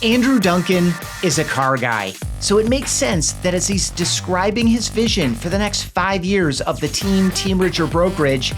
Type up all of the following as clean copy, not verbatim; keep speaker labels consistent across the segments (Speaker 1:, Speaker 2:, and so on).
Speaker 1: Andrew Duncan is a car guy, so it makes sense that as he's describing his vision for the next 5 years of the team, teamerage, or brokerage,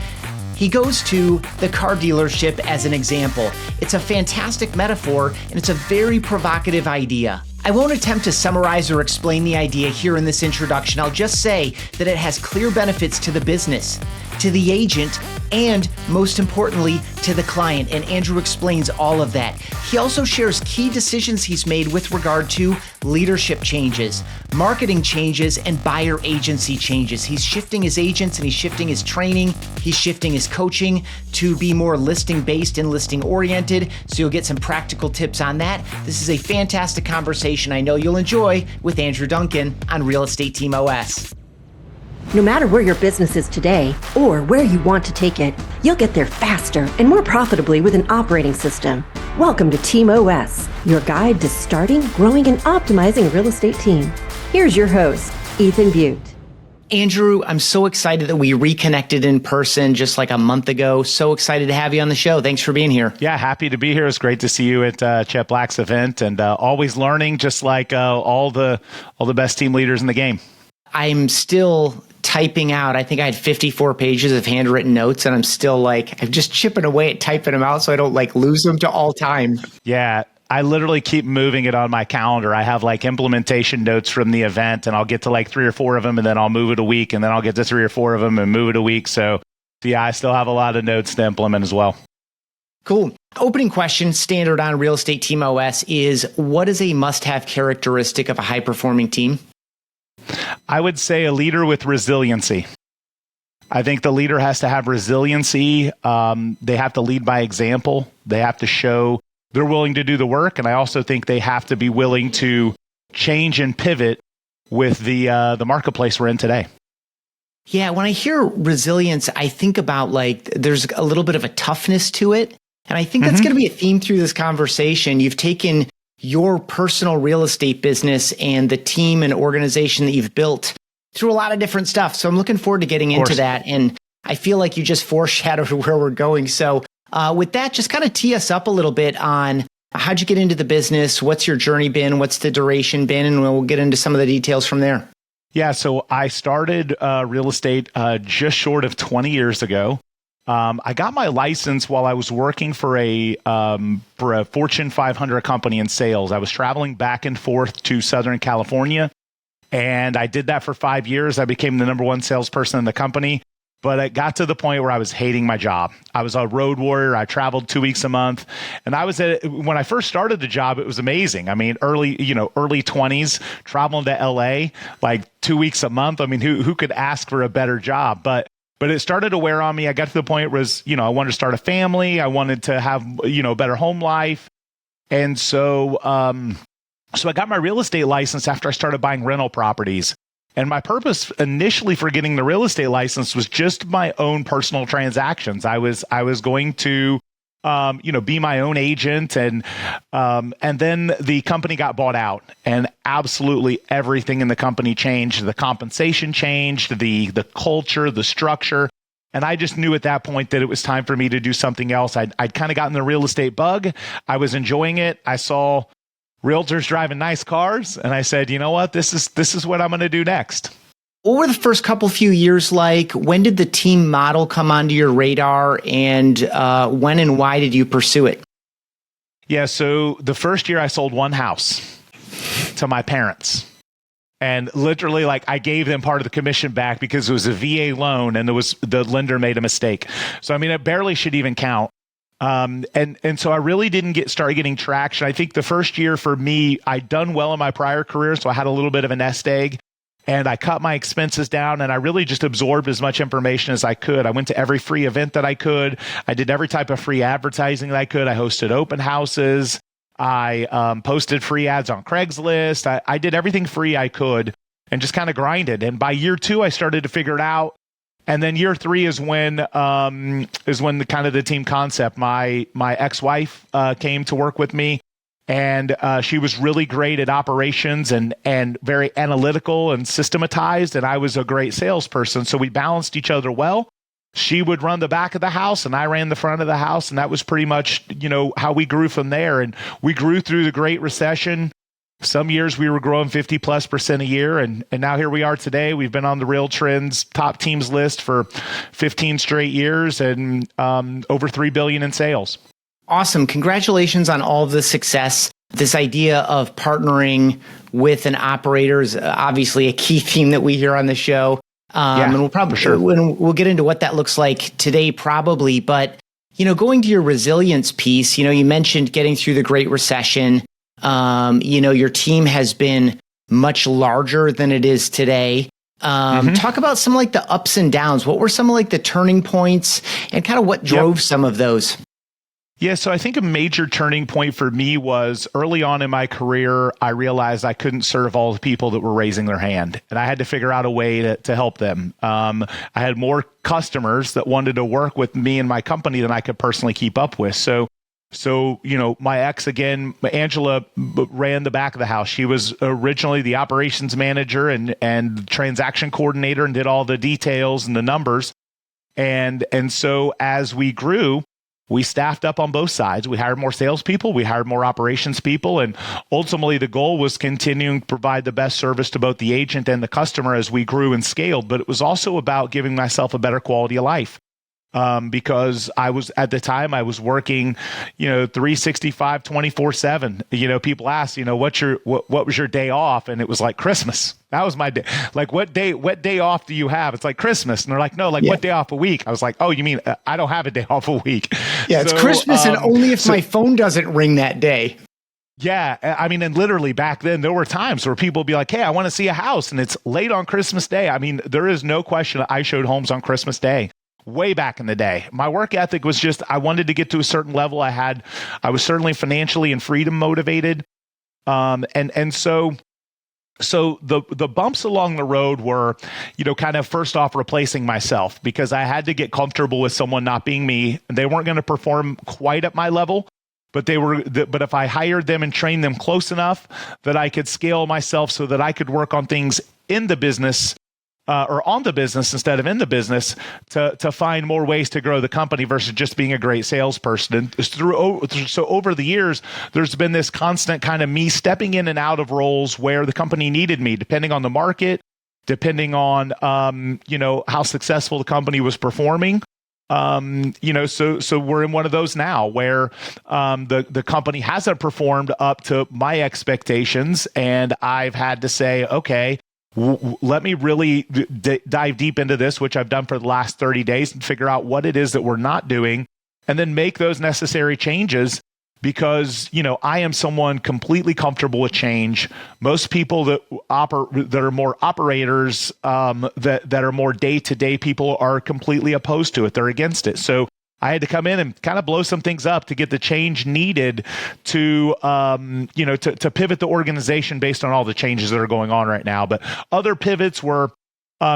Speaker 1: he goes to the car dealership as an example. It's a fantastic metaphor, and it's a very provocative idea. I won't attempt to summarize or explain the idea here in this introduction. I'll just say that it has clear benefits to the business, to the agent, and most importantly, to the client. And Andrew explains all of that. He also shares key decisions he's made with regard to leadership changes, marketing changes, and buyer agency changes. He's shifting his agents and he's shifting his training. He's shifting his coaching to be more listing based and listing oriented. So you'll get some practical tips on that. This is a fantastic conversation I know you'll enjoy with Andrew Duncan on Real Estate Team OS.
Speaker 2: No matter where your business is today or where you want to take it, you'll get there faster and more profitably with an operating system. Welcome to Team OS, your guide to starting, growing, and optimizing a real estate team. Here's your host, Ethan Butte.
Speaker 1: Andrew, I'm so excited that we reconnected in person just like a month ago. So excited to have you on the show. Thanks for being here.
Speaker 3: Yeah, happy to be here. It's great to see you at Chet Black's event, and always learning, just like all the best team leaders in the game.
Speaker 1: I'm still typing out. I think I had 54 pages of handwritten notes, and I'm still I'm just chipping away at typing them out so I don't lose them to all time.
Speaker 3: Yeah. I literally keep moving it on my calendar. I have implementation notes from the event, and I'll get to 3 or 4 of them, and then I'll move it a week, and then I'll get to 3 or 4 of them and move it a week. So yeah, I still have a lot of notes to implement as well.
Speaker 1: Cool. Opening question, standard on Real Estate Team OS, is what is a must-have characteristic of a high-performing team?
Speaker 3: I would say a leader with resiliency. I think the leader has to have resiliency. They have to lead by example. They have to show they're willing to do the work. And I also think they have to be willing to change and pivot with the marketplace we're in today.
Speaker 1: Yeah, when I hear resilience, I think about there's a little bit of a toughness to it. And I think that's going to be a theme through this conversation. You've taken your personal real estate business and the team and organization that you've built through a lot of different stuff. So I'm looking forward to getting into that. And I feel like you just foreshadowed where we're going. So with that, just kind of tee us up a little bit on how'd you get into the business? What's your journey been? What's the duration been? And we'll get into some of the details from there.
Speaker 3: Yeah, so I started real estate just short of 20 years ago. I got my license while I was working for a Fortune 500 company in sales. I was traveling back and forth to Southern California, and I did that for 5 years. I became the number one salesperson in the company, but it got to the point where I was hating my job. I was a road warrior. I traveled 2 weeks a month, and when I first started the job, it was amazing. I mean, early 20s, traveling to LA 2 weeks a month. I mean, who could ask for a better job? But it started to wear on me. I got to the point where I wanted to start a family. I wanted to have, a better home life. And so I got my real estate license after I started buying rental properties. And my purpose initially for getting the real estate license was just my own personal transactions. I was going to, be my own agent. And then the company got bought out, and absolutely everything in the company changed. The compensation changed, the culture, the structure. And I just knew at that point that it was time for me to do something else. I'd kind of gotten the real estate bug. I was enjoying it. I saw realtors driving nice cars, and I said, you know what, this is what I'm going to do next.
Speaker 1: What were the first few years like? When did the team model come onto your radar, and when and why did you pursue it?
Speaker 3: Yeah, so the first year I sold one house to my parents. And literally, I gave them part of the commission back because it was a VA loan, and the lender made a mistake. So, I mean, it barely should even count. And so I really didn't start getting traction. I think the first year for me, I'd done well in my prior career, so I had a little bit of a nest egg, and I cut my expenses down, and I really just absorbed as much information as I could. I went to every free event that I could. I did every type of free advertising that I could. I hosted open houses. I posted free ads on Craigslist. I did everything free I could and just kind of grinded. And by year 2, I started to figure it out. And then year 3 is when the team concept. My ex-wife came to work with me, and she was really great at operations and very analytical and systematized. And I was a great salesperson, so we balanced each other well. she would run the back of the house and I ran the front of the house. And that was pretty much, how we grew from there. And we grew through the Great Recession. Some years we were growing 50+% a year. And now here we are today. We've been on the Real Trends top teams list for 15 straight years and over $3 billion in sales.
Speaker 1: Awesome. Congratulations on all of the success. This idea of partnering with an operator is obviously a key theme that we hear on the show. And we'll probably we'll get into what that looks like today, probably. But, going to your resilience piece, you mentioned getting through the Great Recession. Your team has been much larger than it is today. Talk about some like the ups and downs. What were some of like the turning points and kind of what drove some of those?
Speaker 3: Yeah, so I think a major turning point for me was early on in my career, I realized I couldn't serve all the people that were raising their hand, and I had to figure out a way to help them. I had more customers that wanted to work with me and my company than I could personally keep up with. So my ex, again, Angela, ran the back of the house. She was originally the operations manager and transaction coordinator and did all the details and the numbers. And so as we grew, we staffed up on both sides. We hired more salespeople. We hired more operations people. And ultimately, the goal was continuing to provide the best service to both the agent and the customer as we grew and scaled. But it was also about giving myself a better quality of life. Because I was working, 365, 24/7. People ask, what was your day off? And it was like Christmas. That was my day. Like, what day off do you have? It's like Christmas. And they're like, no, what day off a week? I was like, oh, you mean I don't have a day off a week.
Speaker 1: Yeah, it's Christmas and only if my phone doesn't ring that day.
Speaker 3: Yeah. I mean, and literally back then there were times where people would be like, hey, I want to see a house. And it's late on Christmas Day. I mean, there is no question I showed homes on Christmas Day. Way back in the day, my work ethic was just, I wanted to get to a certain level. I was certainly financially and freedom motivated. And so the bumps along the road were, kind of first off replacing myself because I had to get comfortable with someone not being me. They weren't going to perform quite at my level, but but if I hired them and trained them close enough that I could scale myself so that I could work on things in the business or on the business instead of in the business to find more ways to grow the company versus just being a great salesperson. And so over the years, there's been this constant kind of me stepping in and out of roles where the company needed me, depending on the market, depending on, how successful the company was performing. So we're in one of those now where the company hasn't performed up to my expectations. And I've had to say, okay, let me really dive deep into this, which I've done for the last 30 days and figure out what it is that we're not doing and then make those necessary changes because, I am someone completely comfortable with change. Most people that are more operators, that are more day-to-day people are completely opposed to it. They're against it. So I had to come in and kind of blow some things up to get the change needed to pivot the organization based on all the changes that are going on right now. But other pivots were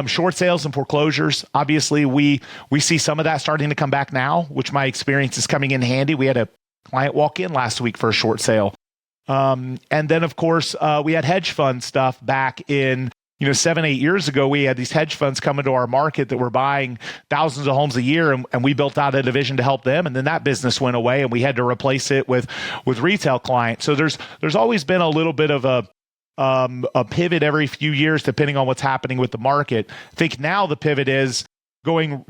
Speaker 3: short sales and foreclosures. Obviously, we see some of that starting to come back now, which my experience is coming in handy. We had a client walk in last week for a short sale. And then, of course, we had hedge fund stuff back in 7-8 years ago. We had these hedge funds come into our market that were buying thousands of homes a year, and we built out a division to help them. And then that business went away, and we had to replace it with retail clients. So there's always been a little bit of a pivot every few years, depending on what's happening with the market. I think now the pivot is going,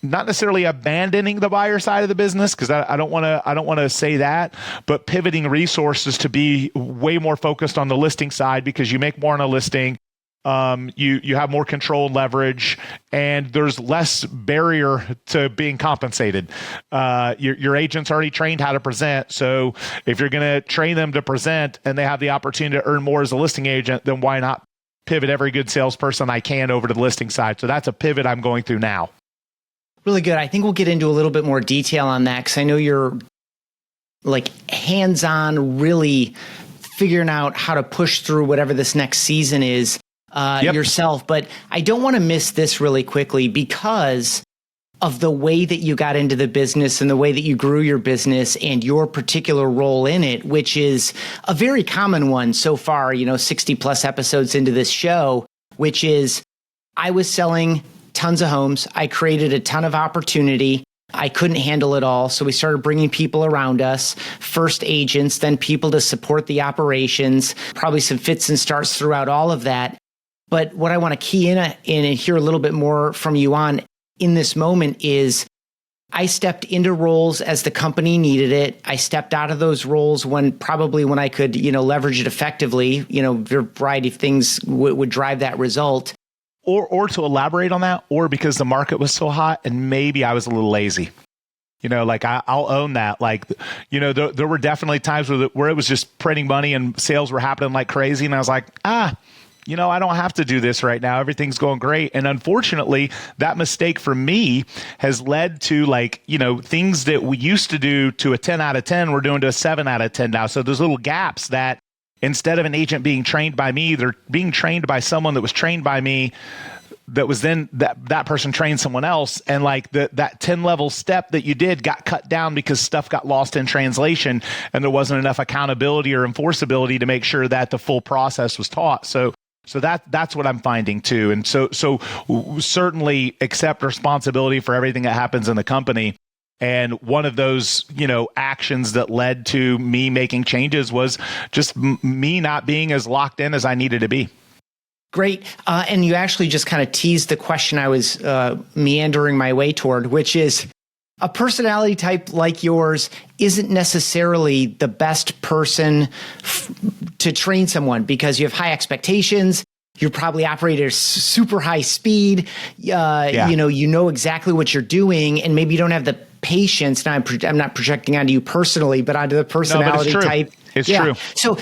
Speaker 3: not necessarily abandoning the buyer side of the business, because I don't want to say that, but pivoting resources to be way more focused on the listing side because you make more on a listing. You have more control and leverage, and there's less barrier to being compensated. Your agent's already trained how to present. So if you're going to train them to present and they have the opportunity to earn more as a listing agent, then why not pivot every good salesperson I can over to the listing side? So that's a pivot I'm going through now.
Speaker 1: Really good. I think we'll get into a little bit more detail on that because I know you're like hands-on, really figuring out how to push through whatever this next season is. Yourself, but I don't want to miss this really quickly because of the way that you got into the business and the way that you grew your business and your particular role in it, which is a very common one so far, 60 plus episodes into this show, which is I was selling tons of homes. I created a ton of opportunity. I couldn't handle it all. So we started bringing people around us, first agents, then people to support the operations, probably some fits and starts throughout all of that. But what I want to key in and hear a little bit more from you on in this moment is I stepped into roles as the company needed it. I stepped out of those roles when I could, leverage it effectively, a variety of things would drive that result.
Speaker 3: Or to elaborate on that, or because the market was so hot and maybe I was a little lazy. I'll own that. There were definitely times where it was just printing money and sales were happening like crazy. And I was like, I don't have to do this right now. Everything's going great. And unfortunately, that mistake for me has led to things that we used to do to a 10 out of 10, we're doing to a 7 out of 10 now. So there's little gaps that instead of an agent being trained by me, they're being trained by someone that was trained by me, that was then that person trained someone else. And that 10 level step that you did got cut down because stuff got lost in translation and there wasn't enough accountability or enforceability to make sure that the full process was taught. So that's what I'm finding too. And so certainly accept responsibility for everything that happens in the company. And one of those, actions that led to me making changes was just me not being as locked in as I needed to be.
Speaker 1: Great. And you actually just kind of teased the question I was meandering my way toward, which is a personality type like yours isn't necessarily the best person to train someone because you have high expectations. You're probably operating at super high speed. You know exactly what you're doing, and maybe you don't have the patience. Now, I'm not projecting onto you personally, but onto the personality type.
Speaker 3: It's true.
Speaker 1: So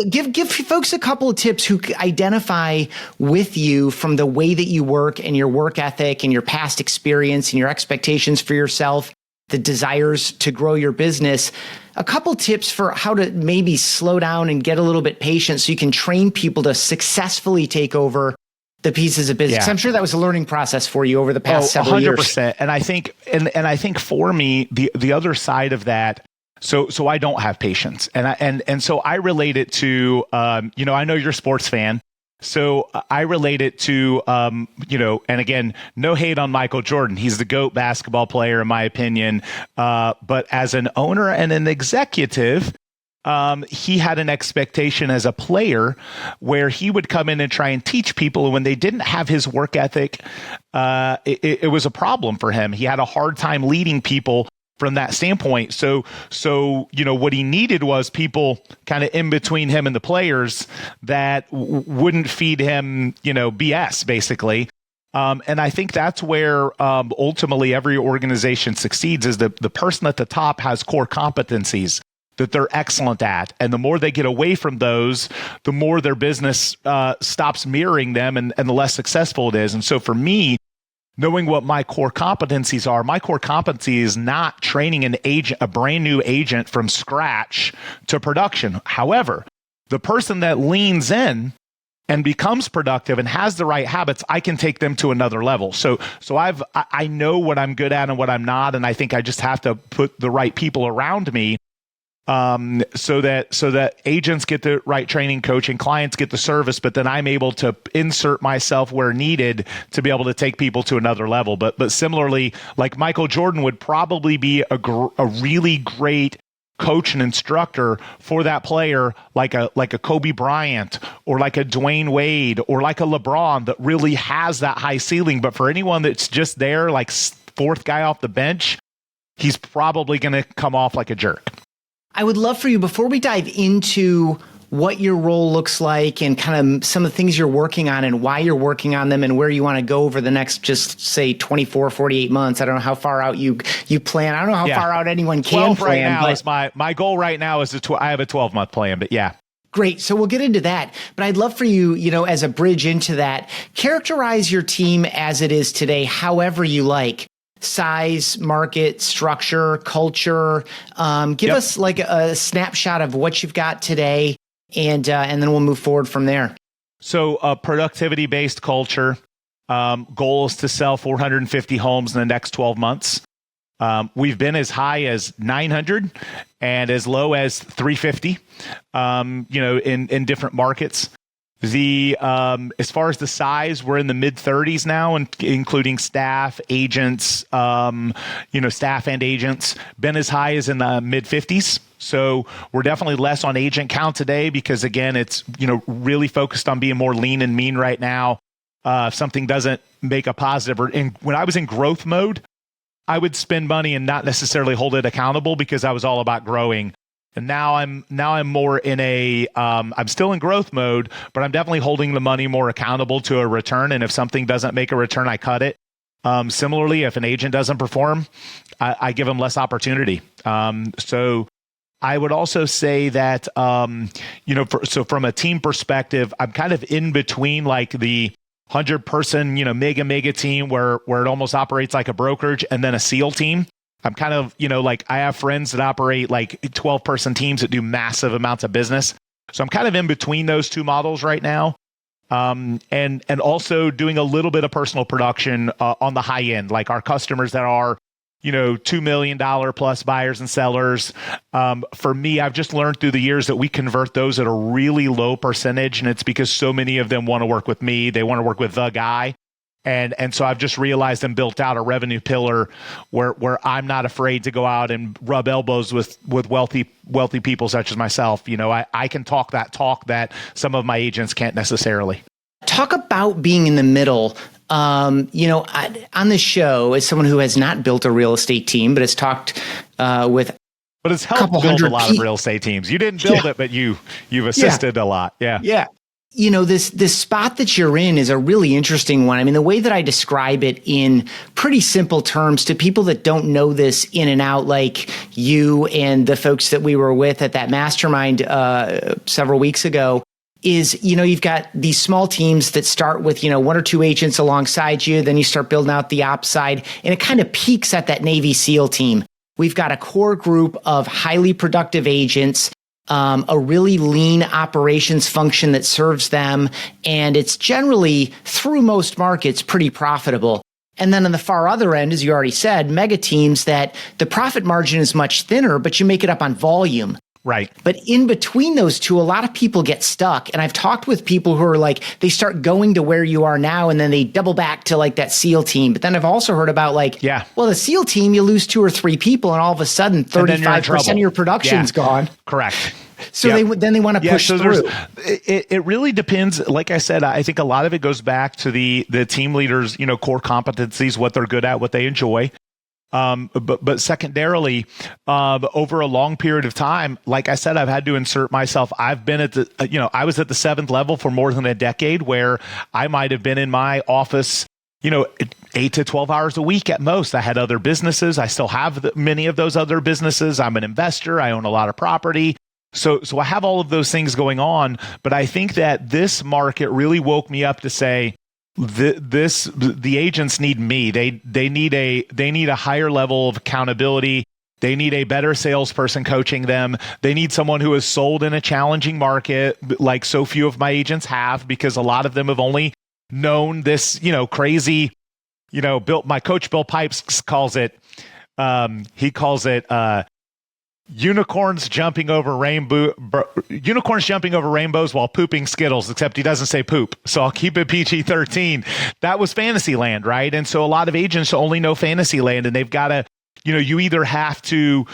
Speaker 1: give folks a couple of tips who identify with you from the way that you work and your work ethic and your past experience and your expectations for yourself, the desires to grow your business. A couple tips for how to maybe slow down and get a little bit patient so you can train people to successfully take over the pieces of business. Yeah. I'm sure that was a learning process for you over the past several 100%.
Speaker 3: Years. 100%. And I think, and I think for me, the other side of that, so I don't have patience, and so I relate it to, I know you're a sports fan, so I relate it to, and again, no hate on Michael Jordan, he's the GOAT basketball player in my opinion, but as an owner and an executive, he had an expectation as a player where he would come in and try and teach people. And when they didn't have his work ethic, it was a problem for him. He had a hard time leading people from that standpoint. So, what he needed was people kind of in between him and the players that wouldn't feed him, BS basically. And I think that's where ultimately every organization succeeds is the person at the top has core competencies that they're excellent at. And the more they get away from those, the more their business stops mirroring them and the less successful it is. And so for me, knowing what my core competencies are, my core competency is not training an agent, a brand new agent from scratch to production. However, the person that leans in and becomes productive and has the right habits, I can take them to another level. So I know what I'm good at and what I'm not. And I think I just have to put the right people around me so that agents get the right training, coaching, clients get the service, but then I'm able to insert myself where needed to be able to take people to another level. But similarly, like Michael Jordan would probably be a really great coach and instructor for that player, like a Kobe Bryant or like a Dwayne Wade or like a LeBron that really has that high ceiling. But for anyone that's just there, like fourth guy off the bench, he's probably going to come off like a jerk.
Speaker 1: I would love for you, before we dive into what your role looks like and kind of some of the things you're working on and why you're working on them and where you want to go over the next, just say 24, 48 months. I don't know how far out you plan. I don't know how far out anyone can
Speaker 3: 12 plan. Right now is my goal right now is I have a 12-month plan, but yeah.
Speaker 1: Great. So we'll get into that. But I'd love for you, as a bridge into that, characterize your team as it is today, however you like. Size, market, structure, culture. Give us like a snapshot of what you've got today, and then we'll move forward from there.
Speaker 3: So productivity-based culture. Goal is to sell 450 homes in the next 12 months. We've been as high as 900 and as low as 350, in different markets. The as far as the size, we're in the mid 30s now, including staff, agents, staff and agents. Been as high as in the mid 50s. So we're definitely less on agent count today because, again, it's really focused on being more lean and mean right now. If something doesn't make a positive, when I was in growth mode, I would spend money and not necessarily hold it accountable because I was all about growing. And now I'm more in I'm still in growth mode, but I'm definitely holding the money more accountable to a return. And if something doesn't make a return, I cut it. Similarly, if an agent doesn't perform, I give them less opportunity. So I would also say that, so from a team perspective, I'm kind of in between like the 100-person, mega team where it almost operates like a brokerage, and then a SEAL team. I'm kind of, I have friends that operate like 12-person teams that do massive amounts of business. So I'm kind of in between those two models right now. And also doing a little bit of personal production on the high end, like our customers that are, $2 million plus buyers and sellers. For me, I've just learned through the years that we convert those at a really low percentage. And it's because so many of them want to work with me. They want to work with the guy. And so I've just realized and built out a revenue pillar where I'm not afraid to go out and rub elbows with wealthy people such as myself. I can talk that some of my agents can't necessarily.
Speaker 1: Talk about being in the middle. On this show, as someone who has not built a real estate team, but has talked with
Speaker 3: but it's helped build a lot of real estate teams. You didn't build it, but you've assisted a lot. Yeah.
Speaker 1: Yeah. This spot that you're in is a really interesting one. I mean, the way that I describe it in pretty simple terms to people that don't know this in and out, like you and the folks that we were with at that mastermind several weeks ago, is, you've got these small teams that start with, one or two agents alongside you. Then you start building out the ops side, and it kind of peaks at that Navy SEAL team. We've got a core group of highly productive agents, a really lean operations function that serves them. And it's generally, through most markets, pretty profitable. And then on the far other end, as you already said, mega teams that the profit margin is much thinner, but you make it up on volume.
Speaker 3: Right.
Speaker 1: But in between those two, a lot of people get stuck. And I've talked with people who are like, they start going to where you are now, and then they double back to like that SEAL team. But then I've also heard about well, the SEAL team, you lose 2 or 3 people, and all of a sudden 35% of your production's gone.
Speaker 3: Correct.
Speaker 1: So they want to push through.
Speaker 3: It really depends. Like I said, I think a lot of it goes back to the team leaders, core competencies, what they're good at, what they enjoy. But secondarily, over a long period of time, like I said, I've had to insert myself. I've been at I was at the 7th level for more than a decade, where I might have been in my office, 8 to 12 hours a week at most. I had other businesses. I still have many of those other businesses. I'm an investor. I own a lot of property. So I have all of those things going on. But I think that this market really woke me up to say, the agents need me. They need a higher level of accountability. They need a better salesperson coaching them. They need someone who has sold in a challenging market, like so few of my agents have, because a lot of them have only known this, crazy, my coach Bill Pipes calls it, unicorns jumping over rainbows while pooping Skittles, except he doesn't say poop. So I'll keep it PG-13. That was fantasy land, right? And so a lot of agents only know fantasy land, and they've got to, you either have to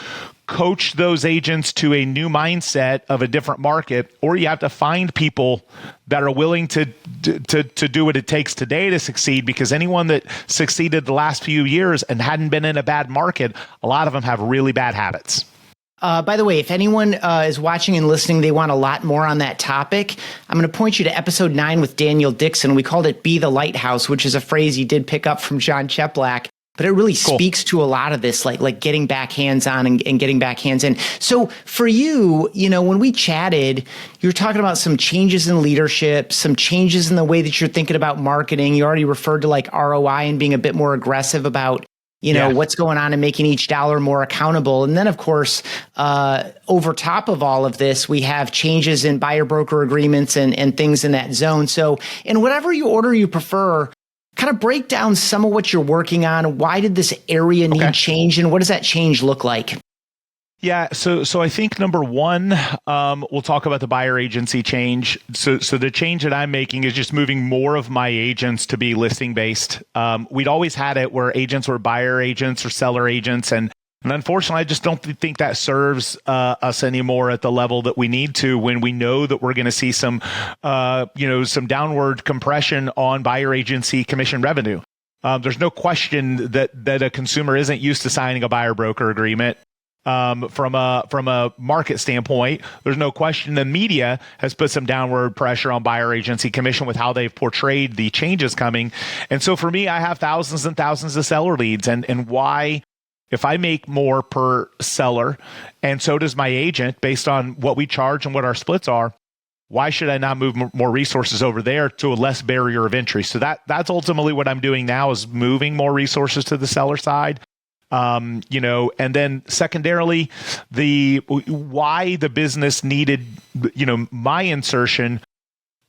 Speaker 3: coach those agents to a new mindset of a different market, or you have to find people that are willing to do what it takes today to succeed, because anyone that succeeded the last few years and hadn't been in a bad market, a lot of them have really bad habits.
Speaker 1: By the way, if anyone is watching and listening, they want a lot more on that topic, I'm going to point you to episode 9 with Daniel Dixon. We called it Be the Lighthouse, which is a phrase you did pick up from John Cheplack. But it really speaks to a lot of this, like getting back hands-on and getting back hands in. So for you, when we chatted, you were talking about some changes in leadership, some changes in the way that you're thinking about marketing. You already referred to like ROI and being a bit more aggressive about what's going on and making each dollar more accountable. And then, of course, over top of all of this, we have changes in buyer broker agreements and things in that zone. So in whatever order you prefer, kind of break down some of what you're working on. Why did this area need change, and what does that change look like?
Speaker 3: Yeah, so I think number one, we'll talk about the buyer agency change. So the change that I'm making is just moving more of my agents to be listing based. We'd always had it where agents were buyer agents or seller agents, and unfortunately, I just don't think that serves us anymore at the level that we need to when we know that we're going to see some downward compression on buyer agency commission revenue. There's no question that a consumer isn't used to signing a buyer broker agreement. From a market standpoint, there's no question the media has put some downward pressure on buyer agency commission with how they've portrayed the changes coming. And so for me, I have thousands and thousands of seller leads, and why, if I make more per seller, and so does my agent based on what we charge and what our splits are, why should I not move more resources over there to a less barrier of entry? So that's ultimately what I'm doing now, is moving more resources to the seller side. And then secondarily, why the business needed, my insertion.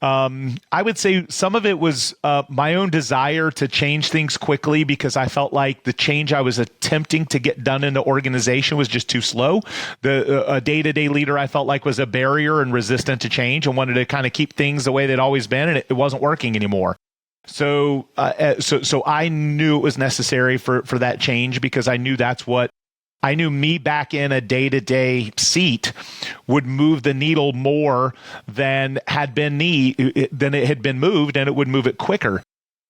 Speaker 3: I would say some of it was my own desire to change things quickly, because I felt like the change I was attempting to get done in the organization was just too slow. A day-to-day leader I felt like was a barrier and resistant to change, and wanted to kind of keep things the way they'd always been, and it wasn't working anymore. So I knew it was necessary for that change, because I knew me back in a day-to-day seat would move the needle more than it had been moved, and it would move it quicker.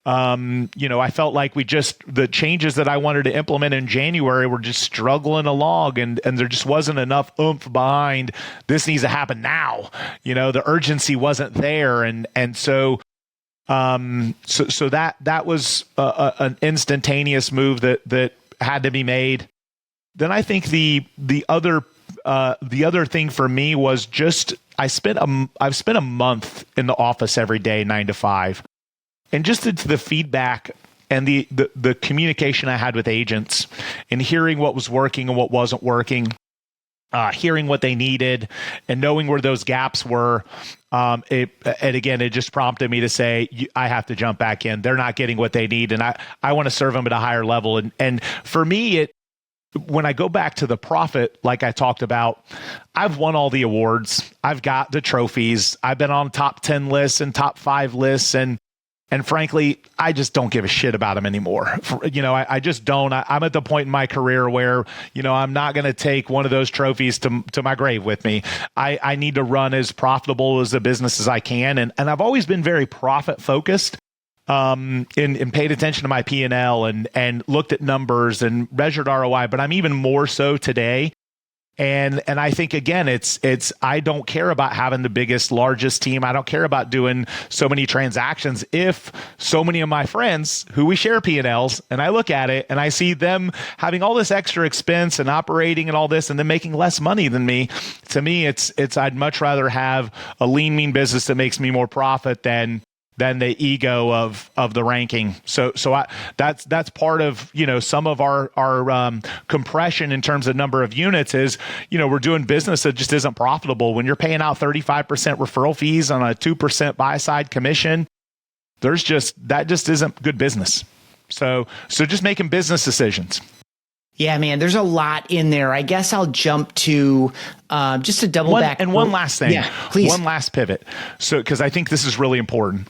Speaker 3: I felt like the changes that I wanted to implement in January were just struggling along, and there just wasn't enough oomph behind this needs to happen now. The urgency wasn't there, and so that was an instantaneous move that had to be made. Then I think the other thing for me was just I've spent a month in the office every day, 9 to 5, and just the feedback and the communication I had with agents, and hearing what was working and what wasn't working. Hearing what they needed and knowing where those gaps were. It just prompted me to say, I have to jump back in. They're not getting what they need, and I want to serve them at a higher level. And for me, when I go back to the profit, like I talked about, I've won all the awards. I've got the trophies. I've been on top 10 lists and top 5 lists, and frankly, I just don't give a shit about them anymore. I just don't. I'm at the point in my career where, I'm not going to take one of those trophies to my grave with me. I need to run as profitable as a business as I can. And I've always been very profit focused, and paid attention to my P&L and looked at numbers and measured ROI, but I'm even more so today. And I think, again, it's I don't care about having the biggest, largest team. I don't care about doing so many transactions if so many of my friends who we share P&Ls, and I look at it and I see them having all this extra expense and operating and all this, and then making less money than me. To me, it's I'd much rather have a lean, mean business that makes me more profit than the ego of the ranking. So that's part of, some of our compression in terms of number of units is, we're doing business that just isn't profitable. When you're paying out 35% referral fees on a 2% buy side commission, that just isn't good business. So just making business decisions.
Speaker 1: Yeah, man, there's a lot in there. I guess I'll jump to just to double back.
Speaker 3: And one last thing.
Speaker 1: Yeah, please.
Speaker 3: One last pivot. So, because I think this is really important.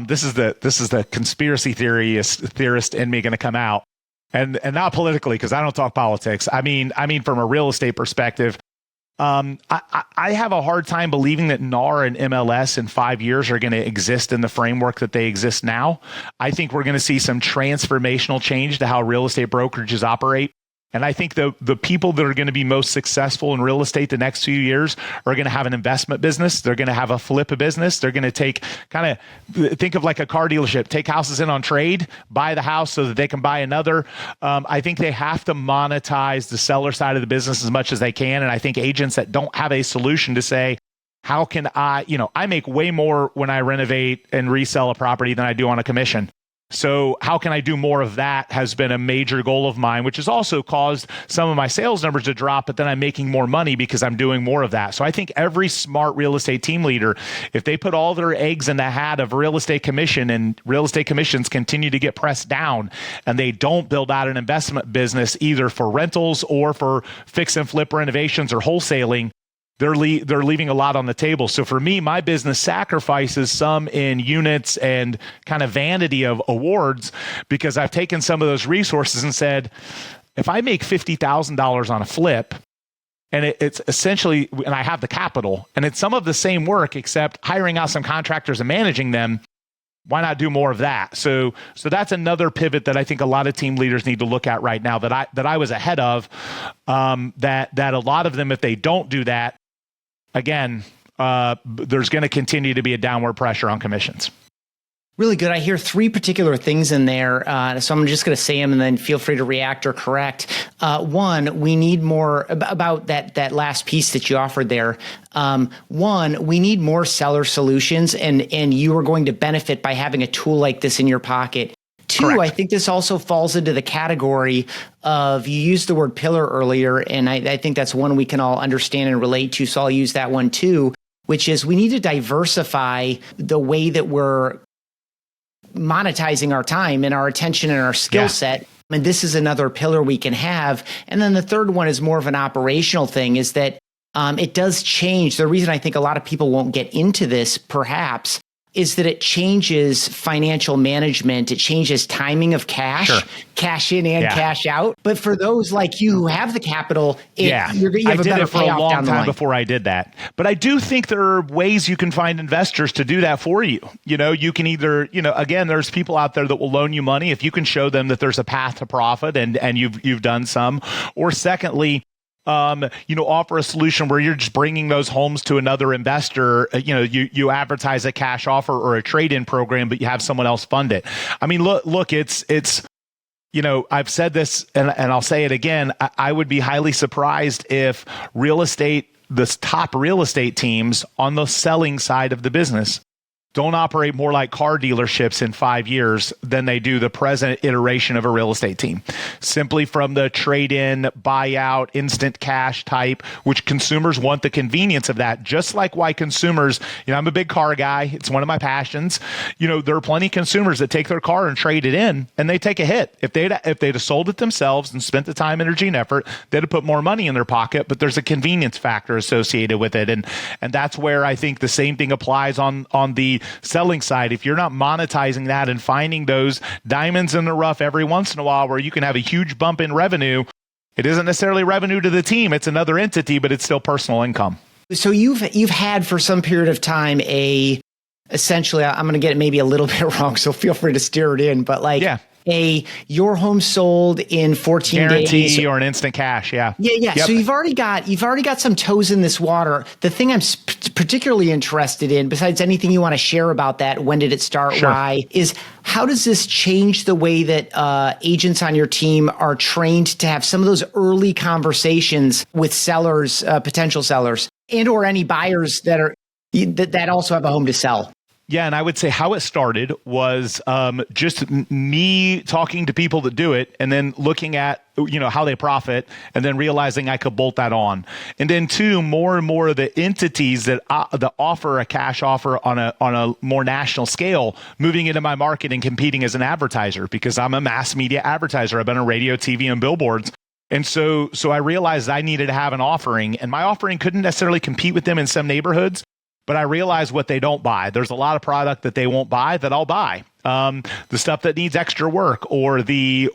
Speaker 3: This is the conspiracy theorist in me going to come out, and not politically, because I don't talk politics. I mean from a real estate perspective, I have a hard time believing that NAR and MLS in 5 years are going to exist in the framework that they exist now. I think we're going to see some transformational change to how real estate brokerages operate. And I think the people that are going to be most successful in real estate the next few years are going to have an investment business. They're going to have a flip business. They're going to think of like a car dealership, take houses in on trade, buy the house so that they can buy another. I think they have to monetize the seller side of the business as much as they can. And I think agents that don't have a solution to say, how can I make way more when I renovate and resell a property than I do on a commission. So how can I do more of that has been a major goal of mine, which has also caused some of my sales numbers to drop, but then I'm making more money because I'm doing more of that. So I think every smart real estate team leader, if they put all their eggs in the hat of real estate commission and real estate commissions continue to get pressed down and they don't build out an investment business either for rentals or for fix and flip renovations or wholesaling, they're leaving a lot on the table. So for me, my business sacrifices some in units and kind of vanity of awards because I've taken some of those resources and said, if I make $50,000 on a flip, and it's essentially, and I have the capital, and it's some of the same work except hiring out some contractors and managing them, why not do more of that? So that's another pivot that I think a lot of team leaders need to look at right now that I was ahead of. That a lot of them, if they don't do that, again, there's going to continue to be a downward pressure on commissions.
Speaker 1: Really good. I hear three particular things in there. So I'm just going to say them and then feel free to react or correct. One, we need more about that last piece that you offered there. One, we need more seller solutions and you are going to benefit by having a tool like this in your pocket. Two, correct. I think this also falls into the category of, you used the word pillar earlier, and I think that's one we can all understand and relate to. So I'll use that one too, which is we need to diversify the way that we're monetizing our time and our attention and our skill set. And this is another pillar we can have. And then the third one is more of an operational thing, is that it does change. The reason I think a lot of people won't get into this perhaps is that it changes financial management. It changes timing of cash, cash in and cash out. But for those like you who have the capital, you have a better
Speaker 3: for a long time before I did that. But I do think there are ways you can find investors to do that for you. You can either, again, there's people out there that will loan you money if you can show them that there's a path to profit and you've done some. Or secondly, offer a solution where you're just bringing those homes to another investor. You advertise a cash offer or a trade-in program, but you have someone else fund it. I mean, look, it's I've said this and I'll say it again. I would be highly surprised if the top real estate teams on the selling side of the business don't operate more like car dealerships in 5 years than they do the present iteration of a real estate team. Simply from the trade-in, buyout, instant cash type, which consumers want the convenience of that. Just like why consumers, I'm a big car guy. It's one of my passions. There are plenty of consumers that take their car and trade it in, and they take a hit. If they'd have sold it themselves and spent the time, energy, and effort, they'd have put more money in their pocket, but there's a convenience factor associated with it. And that's where I think the same thing applies on the selling side. If you're not monetizing that and finding those diamonds in the rough every once in a while where you can have a huge bump in revenue, it isn't necessarily revenue to the team. It's another entity, but it's still personal income. So
Speaker 1: you've had for some period of time essentially, I'm going to get it maybe a little bit wrong, so feel free to steer it in, but your home sold in 14
Speaker 3: guarantee
Speaker 1: days
Speaker 3: or an instant cash. Yeah.
Speaker 1: Yep. So you've already got some toes in this water. The thing I'm particularly interested in, besides anything you want to share about that, when did it start, why, is how does this change the way that agents on your team are trained to have some of those early conversations with sellers, potential sellers, and or any buyers that also have a home to sell?
Speaker 3: Yeah, and I would say how it started was just me talking to people that do it and then looking at how they profit and then realizing I could bolt that on. And then two, more and more of the entities that offer a cash offer on a more national scale, moving into my market and competing as an advertiser because I'm a mass media advertiser. I've been on radio, TV, and billboards. And so I realized I needed to have an offering, and my offering couldn't necessarily compete with them in some neighborhoods. But I realize what they don't buy. There's a lot of product that they won't buy that I'll buy. The stuff that needs extra work, or the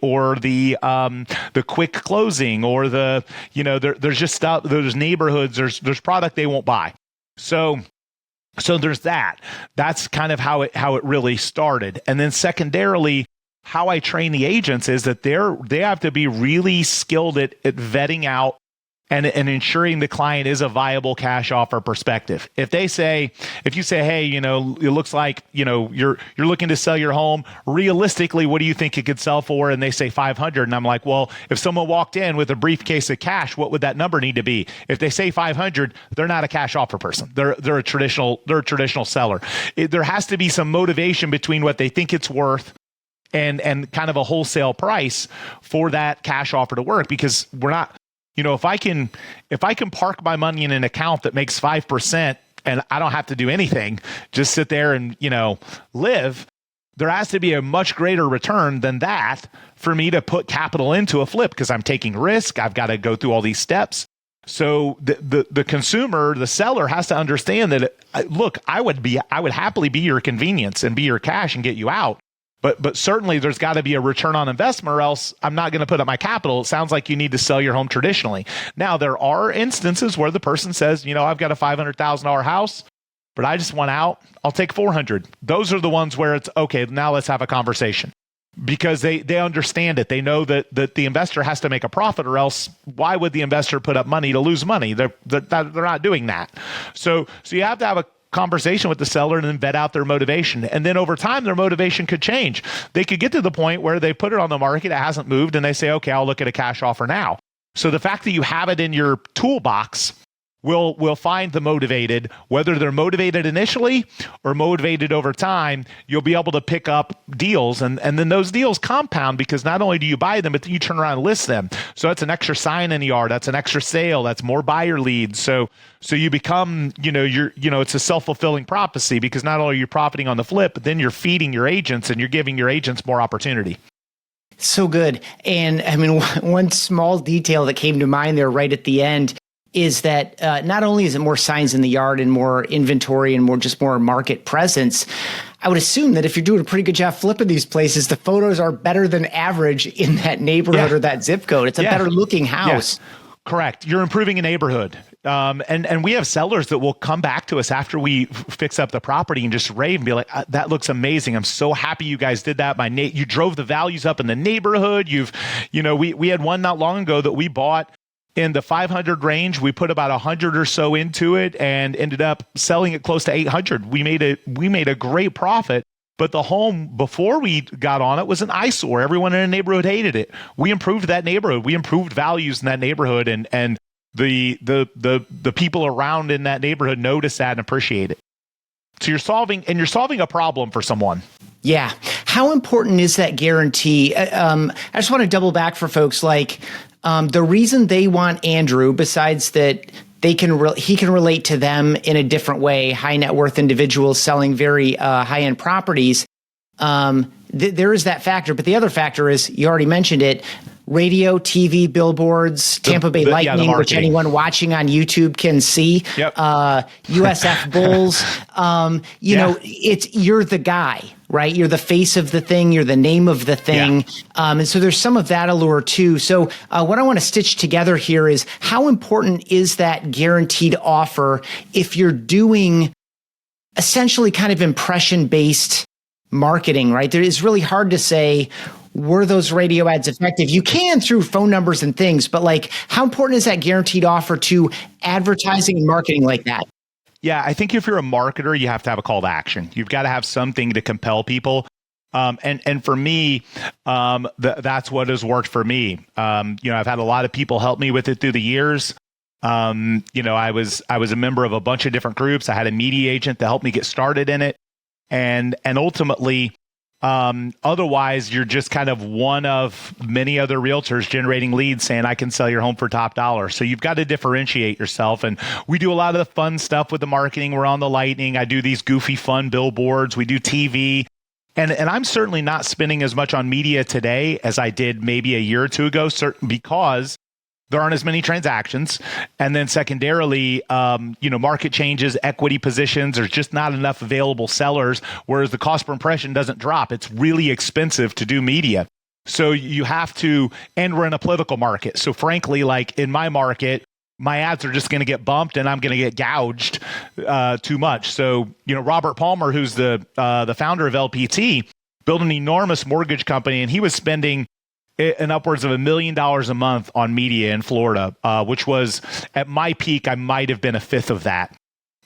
Speaker 3: quick closing, or there's just stuff. There's neighborhoods. There's product they won't buy. So there's that. That's kind of how it really started. And then secondarily, how I train the agents is that they have to be really skilled at vetting out and ensuring the client is a viable cash offer perspective. If you say, hey, it looks like, you're looking to sell your home. Realistically, what do you think it could sell for? And they say 500. And I'm like, well, if someone walked in with a briefcase of cash, what would that number need to be? If they say 500, they're not a cash offer person. They're a traditional seller. There has to be some motivation between what they think it's worth and kind of a wholesale price for that cash offer to work, because we're not, if I can park my money in an account that makes 5% and I don't have to do anything, just sit there and, live, there has to be a much greater return than that for me to put capital into a flip, because I'm taking risk. I've got to go through all these steps. So the consumer, the seller, has to understand that, look, I would happily be your convenience and be your cash and get you out. But certainly there's got to be a return on investment, or else I'm not going to put up my capital. It sounds like you need to sell your home traditionally. Now, there are instances where the person says, I've got a $500,000 house, but I just want out. I'll take 400. Those are the ones where it's okay. Now let's have a conversation, because they understand it. They know that the investor has to make a profit, or else why would the investor put up money to lose money? They're not doing that. So you have to have a conversation with the seller and then vet out their motivation. And then over time, their motivation could change. They could get to the point where they put it on the market, it hasn't moved, and they say, okay, I'll look at a cash offer now. So the fact that you have it in your toolbox will find the motivated, whether they're motivated initially or motivated over time. You'll be able to pick up deals, and then those deals compound, because not only do you buy them, but you turn around and list them. So that's an extra sign in the yard, that's an extra sale, that's more buyer leads. So you become, it's a self-fulfilling prophecy, because not only are you profiting on the flip, but then you're feeding your agents and you're giving your agents more opportunity.
Speaker 1: So good. And I mean, one small detail that came to mind there right at the end is that not only is it more signs in the yard and more inventory and more market presence, I would assume that if you're doing a pretty good job flipping these places, the photos are better than average in that neighborhood or that zip code. It's a better looking house.
Speaker 3: Yeah. Correct. You're improving a neighborhood. And we have sellers that will come back to us after we fix up the property and just rave and be like, that looks amazing. I'm so happy you guys did that. You drove the values up in the neighborhood. We had one not long ago that we bought in the 500 range. We put about 100 or so into it and ended up selling it close to 800. We made a great profit, but the home before we got on it was an eyesore. Everyone in the neighborhood hated it. We improved that neighborhood. We improved values in that neighborhood, and the people around in that neighborhood notice that and appreciate it. So you're solving a problem for someone.
Speaker 1: Yeah. How important is that guarantee? I just want to double back for folks, like, the reason they want Andrew, besides that he can relate to them in a different way, high net worth individuals selling very high end properties. There is that factor, but the other factor is, you already mentioned it, radio, TV, billboards, Tampa Bay Lightning, which anyone watching on YouTube can see. Yep. USF Bulls. You're the guy, right? You're the face of the thing. You're the name of the thing. Yeah. And so there's some of that allure too. So what I want to stitch together here is, how important is that guaranteed offer if you're doing essentially kind of impression-based marketing, right? It's really hard to say, were those radio ads effective? You can through phone numbers and things, but like, how important is that guaranteed offer to advertising and marketing like that?
Speaker 3: Yeah, I think if you're a marketer, you have to have a call to action. You've got to have something to compel people. And for me, that's what has worked for me. I've had a lot of people help me with it through the years. I was a member of a bunch of different groups. I had a media agent to help me get started in it. And ultimately, otherwise, you're just kind of one of many other realtors generating leads saying, I can sell your home for top dollar. So you've got to differentiate yourself. And we do a lot of the fun stuff with the marketing. We're on the Lightning. I do these goofy, fun billboards. We do TV. And I'm certainly not spending as much on media today as I did maybe a year or two ago, because there aren't as many transactions. And then secondarily, market changes, equity positions, there's just not enough available sellers, whereas the cost per impression doesn't drop. It's really expensive to do media. So you have to, and we're in a political market. So frankly, like in my market, my ads are just going to get bumped and I'm going to get gouged too much. So, Robert Palmer, who's the founder of LPT, built an enormous mortgage company, and he was spending in upwards of $1 million a month on media in Florida, which was, at my peak, I might have been a fifth of that.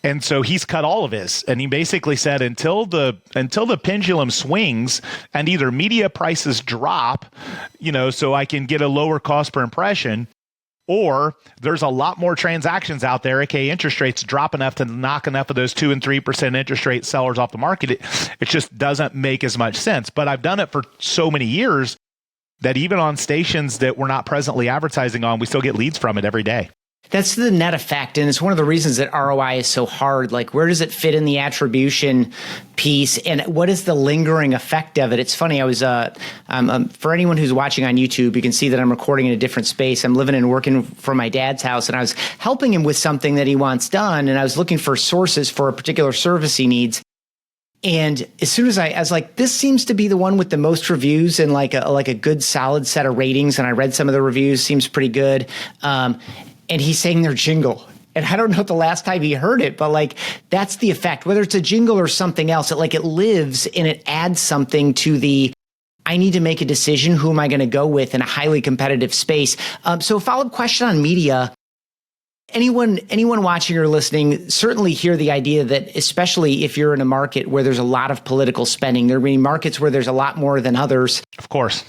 Speaker 3: And so he's cut all of his, and he basically said, until the pendulum swings and either media prices drop, so I can get a lower cost per impression, Or there's a lot more transactions out there, aka interest rates drop enough to knock enough of those 2 and 3% interest rate sellers off the market. It just doesn't make as much sense. But I've done it for so many years that even on stations that we're not presently advertising on, we still get leads from it every day.
Speaker 1: That's the net effect. And it's one of the reasons that ROI is so hard. Like, where does it fit in the attribution piece? And what is the lingering effect of it? It's funny. I was, for anyone who's watching on YouTube, you can see that I'm recording in a different space. I'm living and working from my dad's house, and I was helping him with something that he wants done. And I was looking for sources for a particular service he needs. And as soon as I was like, this seems to be the one with the most reviews and like a good solid set of ratings. And I read some of the reviews, seems pretty good. And he sang their jingle. And I don't know the last time he heard it, but like, that's the effect. Whether it's a jingle or something else, it lives and it adds something to the, I need to make a decision. Who am I going to go with in a highly competitive space? So a follow-up question on media. Anyone watching or listening certainly hear the idea that, especially if you're in a market where there's a lot of political spending, there are many markets where there's a lot more than others.
Speaker 3: Of course.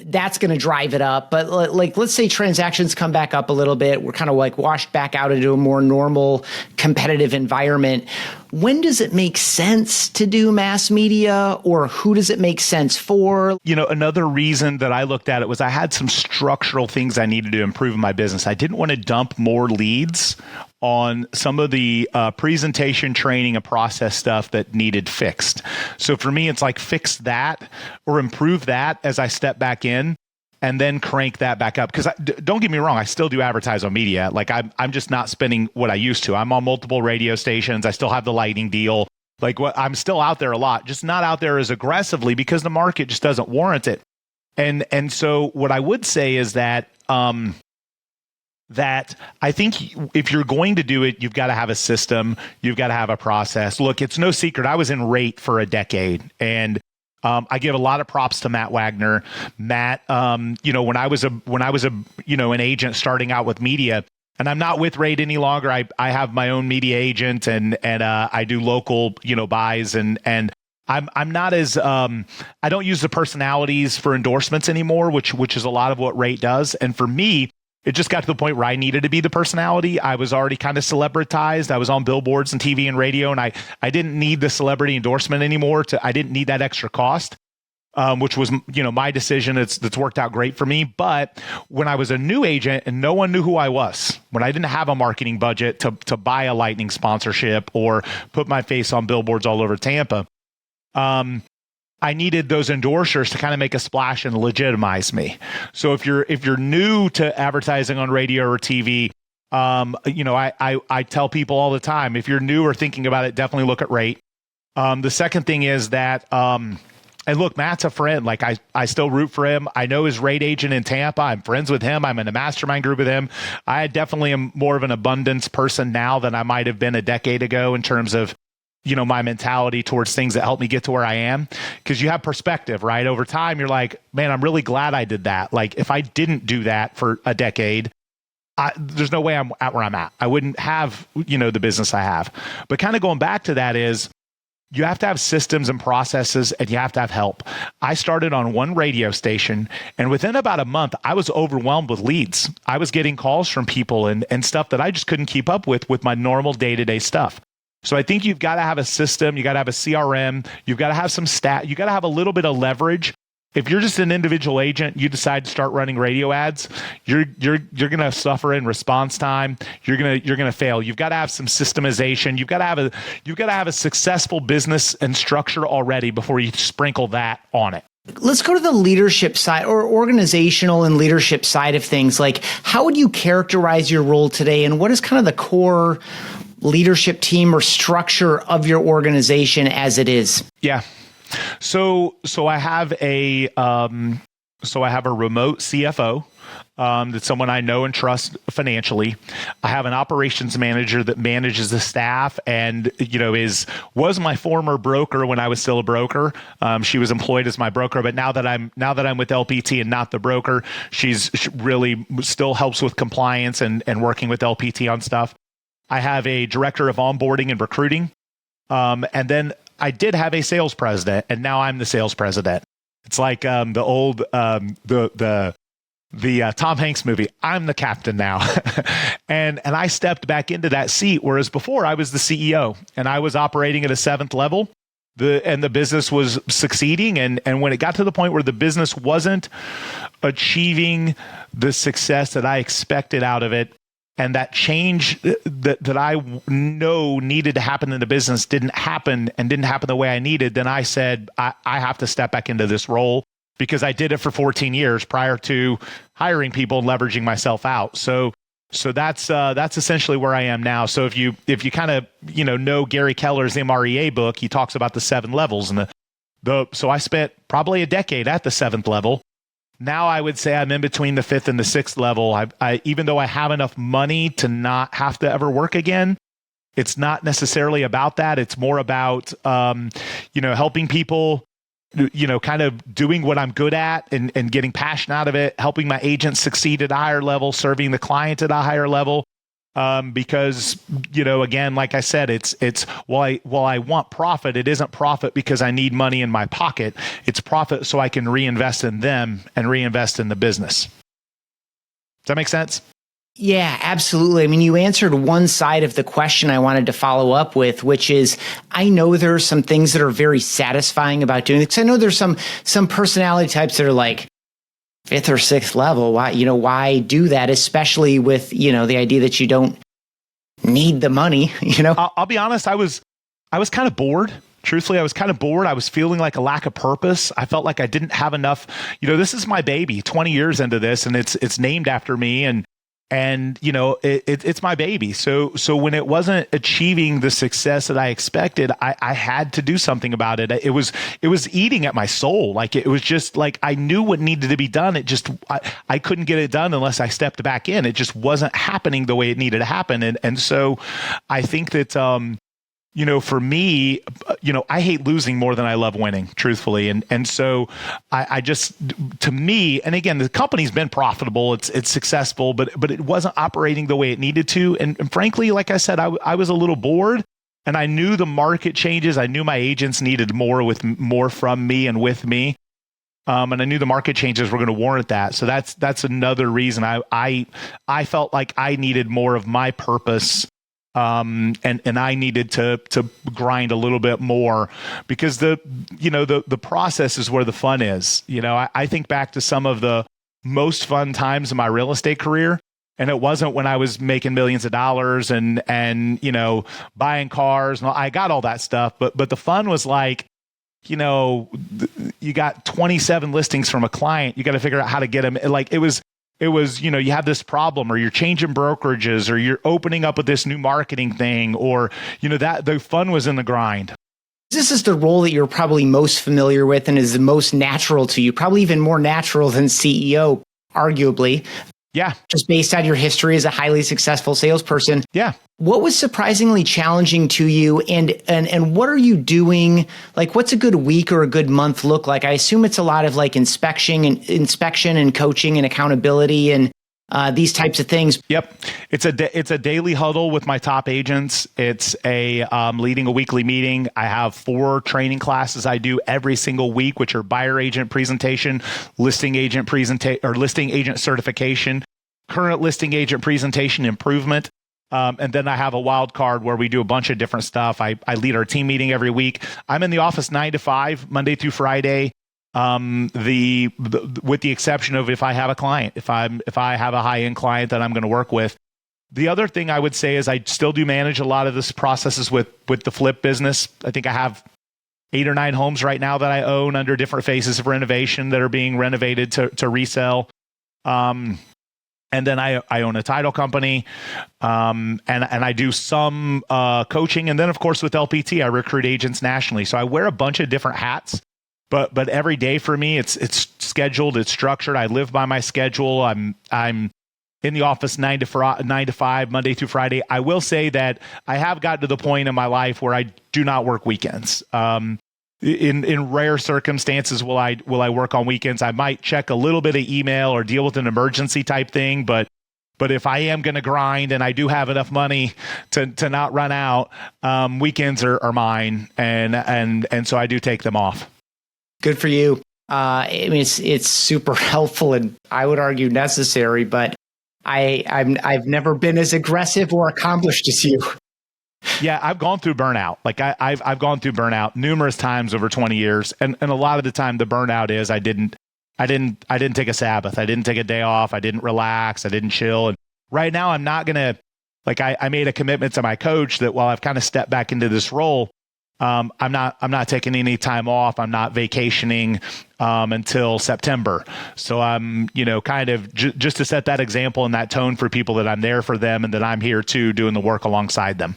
Speaker 1: That's going to drive it up. But like, let's say transactions come back up a little bit. We're kind of like washed back out into a more normal competitive environment. When does it make sense to do mass media, or who does it make sense for?
Speaker 3: Another reason that I looked at it was I had some structural things I needed to improve in my business. I didn't want to dump more leads on some of the presentation, training, and process stuff that needed fixed. So for me, it's like fix that or improve that as I step back in, and then crank that back up. Because don't get me wrong, I still do advertise on media. Like I'm just not spending what I used to. I'm on multiple radio stations. I still have the lighting deal. I'm still out there a lot, just not out there as aggressively because the market just doesn't warrant it. And so what I would say is that that I think if you're going to do it, you've got to have a system, you've got to have a process. Look, it's no secret. I was in rate for a decade, and I give a lot of props to Matt Wagner. Matt, when I was an agent starting out with media, and I'm not with Rate any longer. I have my own media agent, and I do local, buys, and I'm not as I don't use the personalities for endorsements anymore, which is a lot of what Rate does. And for me, it just got to the point where I needed to be the personality. I was already kind of celebritized. I was on billboards and TV and radio, and I didn't need the celebrity endorsement anymore. I didn't need that extra cost, which was my decision. That's worked out great for me. But when I was a new agent and no one knew who I was, when I didn't have a marketing budget to buy a Lightning sponsorship or put my face on billboards all over Tampa, I needed those endorsers to kind of make a splash and legitimize me. So if you're new to advertising on radio or TV, I tell people all the time, if you're new or thinking about it, definitely look at Rate. The second thing is that, and look, Matt's a friend. Like I still root for him. I know his Rate agent in Tampa. I'm friends with him. I'm in a mastermind group with him. I definitely am more of an abundance person now than I might have been a decade ago in terms of my mentality towards things that help me get to where I am. Because you have perspective, right? Over time, you're like, man, I'm really glad I did that. Like, if I didn't do that for a decade, there's no way I'm at where I'm at. I wouldn't have, the business I have. But kind of going back to that is, you have to have systems and processes, and you have to have help. I started on one radio station, and within about a month, I was overwhelmed with leads. I was getting calls from people and stuff that I just couldn't keep up with my normal day-to-day stuff. So I think you've got to have a system, you got to have a CRM, you've got to have some stat, you got to have a little bit of leverage. If you're just an individual agent, you decide to start running radio ads, you're going to suffer in response time. You're going to fail. You've got to have some systemization. You've got to have a successful business and structure already before you sprinkle that on it.
Speaker 1: Let's go to the leadership side, or organizational and leadership side of things. Like, how would you characterize your role today, and what is kind of the core leadership team or structure of your organization as it is?
Speaker 3: Yeah. So I have a remote CFO. That's someone I know and trust financially. I have an operations manager that manages the staff and, was my former broker when I was still a broker. She was employed as my broker, but now that I'm with LPT and not the broker, she really still helps with compliance and working with LPT on stuff. I have a director of onboarding and recruiting. And then I did have a sales president, and now I'm the sales president. It's like the old the Tom Hanks movie. I'm the captain now. and I stepped back into that seat, whereas before I was the CEO and I was operating at a 7th level. The business was succeeding. And when it got to the point where the business wasn't achieving the success that I expected out of it, and that change that I know needed to happen in the business didn't happen the way I needed, then I said, I have to step back into this role, because I did it for 14 years prior to hiring people and leveraging myself out. So that's essentially where I am now. So if you kind of know Gary Keller's MREA book, he talks about the 7 levels, and so I spent probably a decade at the 7th level. Now I would say I'm in between the 5th and the 6th level. I even though I have enough money to not have to ever work again, it's not necessarily about that. It's more about helping people, kind of doing what I'm good at and getting passion out of it, helping my agents succeed at a higher level, serving the client at a higher level. Because, again, like I said, it's while I want profit, it isn't profit because I need money in my pocket. It's profit so I can reinvest in them and reinvest in the business. Does that make sense?
Speaker 1: Yeah, absolutely. I mean, you answered one side of the question I wanted to follow up with, which is, I know there are some things that are very satisfying about doing it. Because I know there's some personality types that are like 5th or 6th level. Why do that? Especially with, the idea that you don't need the money,
Speaker 3: I'll be honest. I was kind of bored. Truthfully, I was kind of bored. I was feeling like a lack of purpose. I felt like I didn't have enough. This is my baby, 20 years into this, and it's named after me. And it's my baby. So when it wasn't achieving the success that I expected, I had to do something about it. It was eating at my soul. Like, it was just like, I knew what needed to be done. I couldn't get it done unless I stepped back in. It just wasn't happening the way it needed to happen. And so I think that, for me, I hate losing more than I love winning, truthfully. And so I just, to me, and again, the company's been profitable, it's successful, but it wasn't operating the way it needed to. And frankly, like I said, I was a little bored, and I knew the market changes. I knew my agents needed more from me and with me. And I knew the market changes were going to warrant that. So that's another reason I felt like I needed more of my purpose. And I needed to grind a little bit more, because the process is where the fun is. I think back to some of the most fun times in my real estate career, and it wasn't when I was making millions of dollars and buying cars. And I got all that stuff, but the fun was like, you got 27 listings from a client. You got to figure out how to get them. Like, it was, you have this problem, or you're changing brokerages, or you're opening up with this new marketing thing, or, that the fun was in the grind.
Speaker 1: This is the role that you're probably most familiar with and is the most natural to you, probably even more natural than CEO, arguably.
Speaker 3: Yeah.
Speaker 1: Just based on your history as a highly successful salesperson.
Speaker 3: Yeah.
Speaker 1: What was surprisingly challenging to you, and what are you doing? Like, what's a good week or a good month look like? I assume it's a lot of like inspection and coaching and accountability and these types of things.
Speaker 3: Yep. It's a daily huddle with my top agents. It's leading a weekly meeting. I have 4 training classes I do every single week, which are buyer agent presentation, listing agent certification, current listing agent presentation improvement. And then I have a wild card where we do a bunch of different stuff. I lead our team meeting every week. I'm in the office 9 to 5, Monday through Friday. With the exception of if I have a client, if I have a high-end client that I'm going to work with. The other thing I would say is I still do manage a lot of this processes with the flip business. I think I have 8 or 9 homes right now that I own under different phases of renovation that are being renovated to resell. And then I own a title company, and I do some coaching. And then, of course, with LPT, I recruit agents nationally. So I wear a bunch of different hats. But every day for me, it's scheduled, it's structured. I live by my schedule. I'm in the office 9 to 5, Monday through Friday. I will say that I have gotten to the point in my life where I do not work weekends. In rare circumstances will I work on weekends. I might check a little bit of email or deal with an emergency type thing, but if I am going to grind and I do have enough money to not run out, weekends are mine, and so I do take them off.
Speaker 1: Good for you. I mean, it's super helpful and I would argue necessary, but I've never been as aggressive or accomplished as you.
Speaker 3: Yeah, I've gone through burnout. Like I've gone through burnout numerous times over 20 years. And a lot of the time the burnout is I didn't take a Sabbath. I didn't take a day off. I didn't relax. I didn't chill. And right now I'm not going to, like I made a commitment to my coach that while I've kind of stepped back into this role, I'm not taking any time off. I'm not vacationing until September. So I'm, kind of just to set that example and that tone for people that I'm there for them and that I'm here too doing the work alongside them.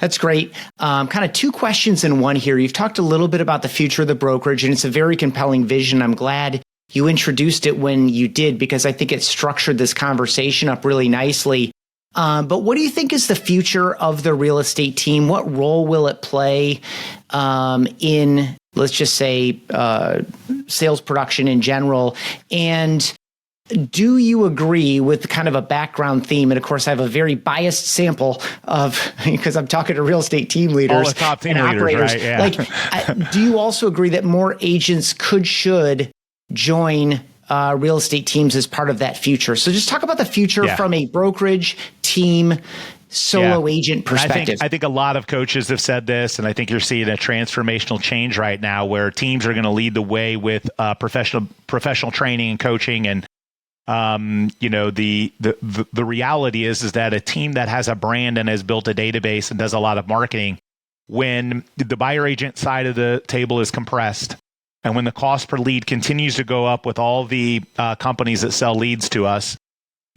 Speaker 1: That's great. Kind of two questions in one here. You've talked a little bit about the future of the brokerage, and it's a very compelling vision. I'm glad you introduced it when you did, because I think it structured this conversation up really nicely. But what do you think is the future of the real estate team? What role will it play in, let's just say, sales production in general? And do you agree with kind of a background theme? And of course, I have a very biased sample of, because I'm talking to real estate team leaders.
Speaker 3: All the top team leaders,
Speaker 1: operators.
Speaker 3: right? Yeah.
Speaker 1: Like, do you also agree that more agents should join real estate teams as part of that future? So just talk about the future from a brokerage team, solo agent perspective.
Speaker 3: I think a lot of coaches have said this, and I think you're seeing a transformational change right now where teams are going to lead the way with professional training and coaching. And the reality is that a team that has a brand and has built a database and does a lot of marketing, when the buyer agent side of the table is compressed, and when the cost per lead continues to go up with all the companies that sell leads to us,